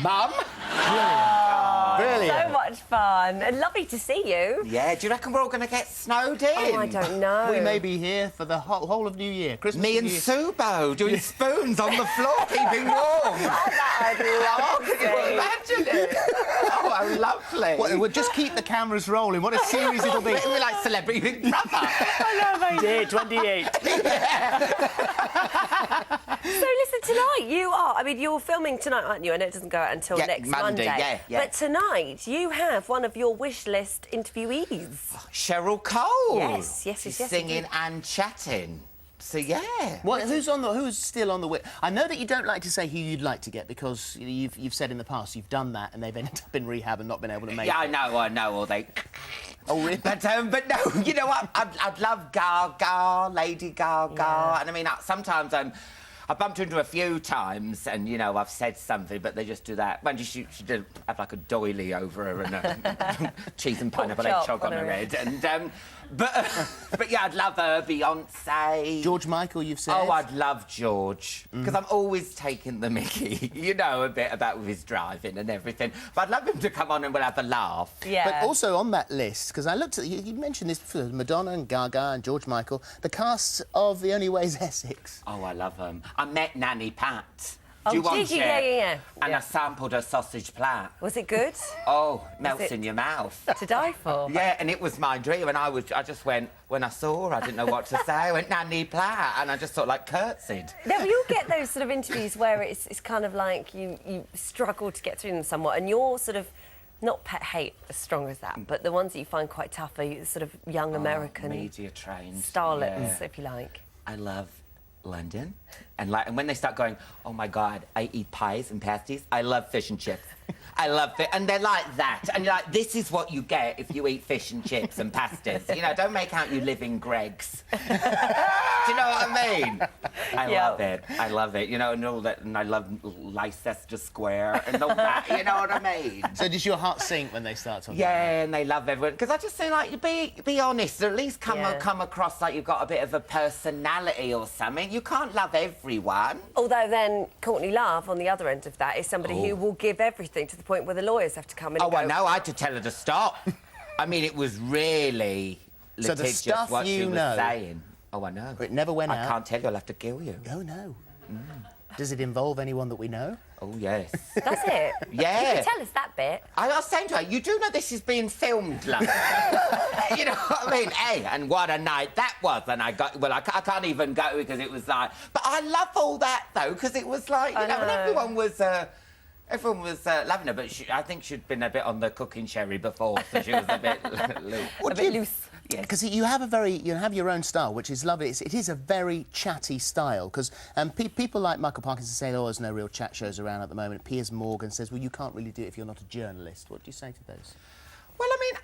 Mum. Brilliant. So much fun. And lovely to see you. Yeah, do you reckon we're all going to get snowed in? Oh, I don't know. We may be here for the whole of New Year. Christmas. Me and Subo doing spoons on the floor, keeping warm. Imagine it. Oh, how lovely. Well, we'll just keep the cameras rolling. What a series it'll be. We're like Celebrity Big Brother. I know, mate. Day 28. So listen, tonight you are... I mean, you're filming tonight, aren't you? I know it doesn't go out until next Monday. Yeah. But tonight you have one of your wish list interviewees. Cheryl Cole. Yes. She's singing and chatting. So, yeah. Well, who's still on the wish? I know that you don't like to say who you'd like to get because you've said in the past you've done that and they've ended up in rehab and not been able to make it. Yeah, I know, or they... Oh, really? But no, you know what? I'd love Gaga, Lady Gaga. Yeah. And I mean, sometimes I bumped into her a few times and, you know, I've said something, but they just do that. When she did have, like, a doily over her and a cheese and pineapple egg chog on her head. And, but yeah, I'd love her, Beyonce. George Michael, you've said? Oh, I'd love George. Because I'm always taking the mickey, you know, a bit about with his driving and everything. But I'd love him to come on and we'll have a laugh. Yeah. But also on that list, because I looked at... You mentioned this before, Madonna and Gaga and George Michael, the casts of The Only Way is Essex. Oh, I love them. I met Nanny Pat. Oh, Do you want did you? it? Yeah. And I sampled her sausage plat. Was it good? Oh, melts in your mouth. To die for? Yeah, and it was my dream, and I just went, when I saw her, I didn't know what to say. I went, Nanny Platt, and I just sort of, like, curtsied. Now, you'll get those sort of interviews where it's kind of like you struggle to get through them somewhat, and you're sort of, not pet hate as strong as that, but the ones that you find quite tough are sort of young American... media-trained. Starlets, if you like. I love London. And when they start going, oh, my God, I eat pies and pasties, I love fish and chips. I love it. And they're like that. And you're like, this is what you get if you eat fish and chips and pasties. You know, don't make out you live in Greg's. Do you know what I mean? I love it. I love it. You know, and all that. And I love Leicester Square and all that. You know what I mean? So does your heart sink when they start talking about Yeah, and they love everyone. Because I just say, like, be honest. Or at least come across like you've got a bit of a personality or something. You can't love everyone. Although then Courtney Love, on the other end of that, is somebody who will give everything to the point where the lawyers have to come in and go... I know. I had to tell her to stop. I mean, it was really So the litigious stuff what she you was know... saying. Oh, I know. It never went out? I can't tell you. I'll have to kill you. Oh, no. Does it involve anyone that we know? Oh, yes. Does it? Yeah. You tell us that bit. I was saying to her, you do know this is being filmed, love. You know what I mean? Hey, and what a night that was. And I can't even go because it was like... But I love all that, though, because it was like, you know, and everyone was loving her, but I think she'd been a bit on the cooking sherry before, so she was a bit loose. A bit loose. Yeah, because you have your own style, which is lovely. It is a very chatty style, because people like Michael Parkinson say, oh, there's no real chat shows around at the moment. Piers Morgan says, well, you can't really do it if you're not a journalist. What do you say to those? Well, I mean,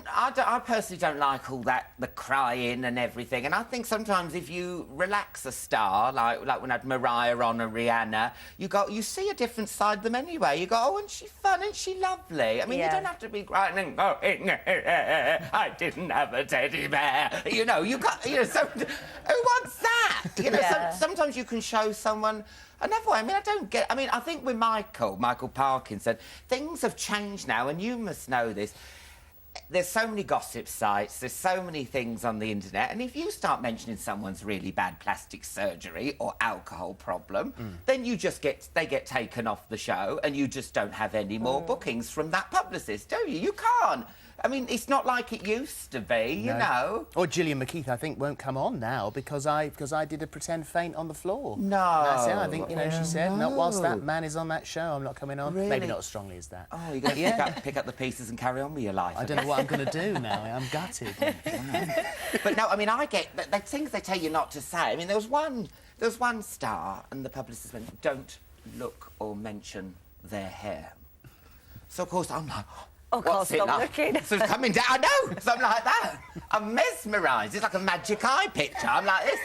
I personally don't like all that, the crying and everything. And I think sometimes if you relax a star, like when I had Mariah on or Rihanna, you see a different side of them anyway. You go, oh, and she's fun and she's lovely. I mean, you don't have to be crying and going, I didn't have a teddy bear. You know, who wants that? You know, sometimes you can show someone another way. I mean, I think with Michael Parkinson, things have changed now, and you must know this. There's so many gossip sites, there's so many things on the internet, and if you start mentioning someone's really bad plastic surgery or alcohol problem, then they get taken off the show, and you just don't have any more bookings from that publicist, do you? You can't. I mean, it's not like it used to be, you know. Or Gillian McKeith, I think, won't come on now because I did a pretend faint on the floor. No. That's it. I think, you know, she said, not whilst that man is on that show, I'm not coming on. Really? Maybe not as strongly as that. Oh, you're going to pick up the pieces and carry on with your life. I don't know what I'm going to do now. I'm gutted. But no, I mean, I get the things they tell you not to say. I mean, there was one star, and the publicist went, don't look or mention their hair. So, of course, I'm like... Oh, God, stop looking. So it's coming down. I know, something like that. I'm mesmerised. It's like a magic eye picture. I'm like this.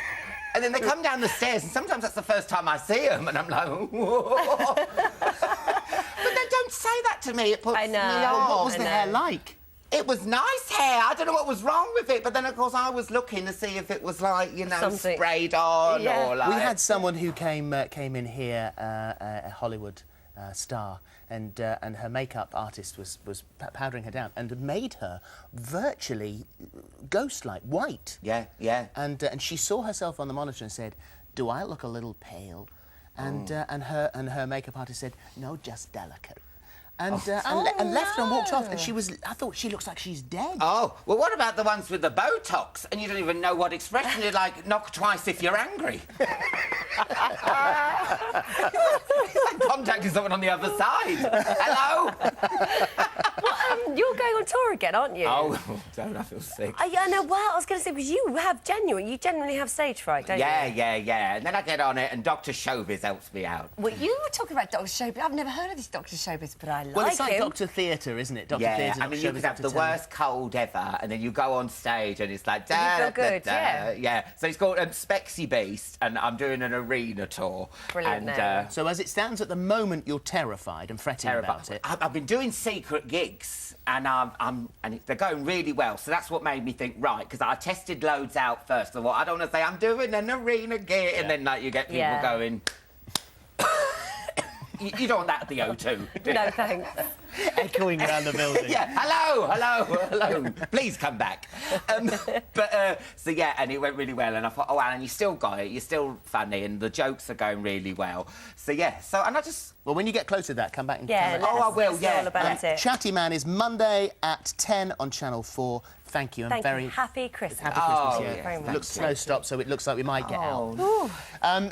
And then they come down the stairs, and sometimes that's the first time I see them, and I'm like, whoa. But then don't say that to me. It puts me off. What was the hair like? It was nice hair. I don't know what was wrong with it, but then, of course, I was looking to see if it was, like, you know, sprayed on or, like... We had someone who came in here, Hollywood, star, and her makeup artist was powdering her down and had made her virtually ghost-like, white. Yeah, yeah. And she saw herself on the monitor and said, "Do I look a little pale?" And her makeup artist said, "No, just delicate." And left her and walked off. And I thought she looks like she's dead. Oh, well, what about the ones with the Botox? And you don't even know what expression you're like, knock twice if you're angry. It's like contacting someone on the other side. Hello? Well, you're going on tour again, aren't you? Oh, don't I feel sick. I know, well, I was going to say, because you genuinely have stage fright, don't you? Yeah. And then I get on it and Dr. Showbiz helps me out. Well, you were talking about Dr. Showbiz. I've never heard of this Dr. Showbiz, but I like Well, it's like him. Dr. Theatre, isn't it? Dr. Yeah, Theatre, I mean, Dr. you could Showbiz, have the Dr. Telly. worst cold ever, and then you go on stage and it's like... You feel good, yeah. Yeah, so it's called Spexy Beast, and I'm doing an arena tour. Brilliant and, name. So as it stands at the moment, you're terrified and fretting about it. I've been doing secret gigs, and they're going really well. So that's what made me think, right, because I tested loads out first. I thought, I don't want to say I'm doing an arena gig, and then like you get people going. You don't want that at the O2, do you? No, thanks. Echoing around the building. Yeah, hello. Please come back. So yeah, and it went really well, and I thought, oh, Alan, you still got it. You're still funny, and the jokes are going really well. So yeah, and I just... Well, when you get closer to that, come back and... Yeah, come back. I will, let's yeah. hear all about it. Chatty Man is Monday at 10 on Channel 4. Thank you. Thank you. Happy Christmas. Happy Christmas. Oh, yeah. yeah. Very much. It looks slow stop, so it looks like we might get out. Ooh.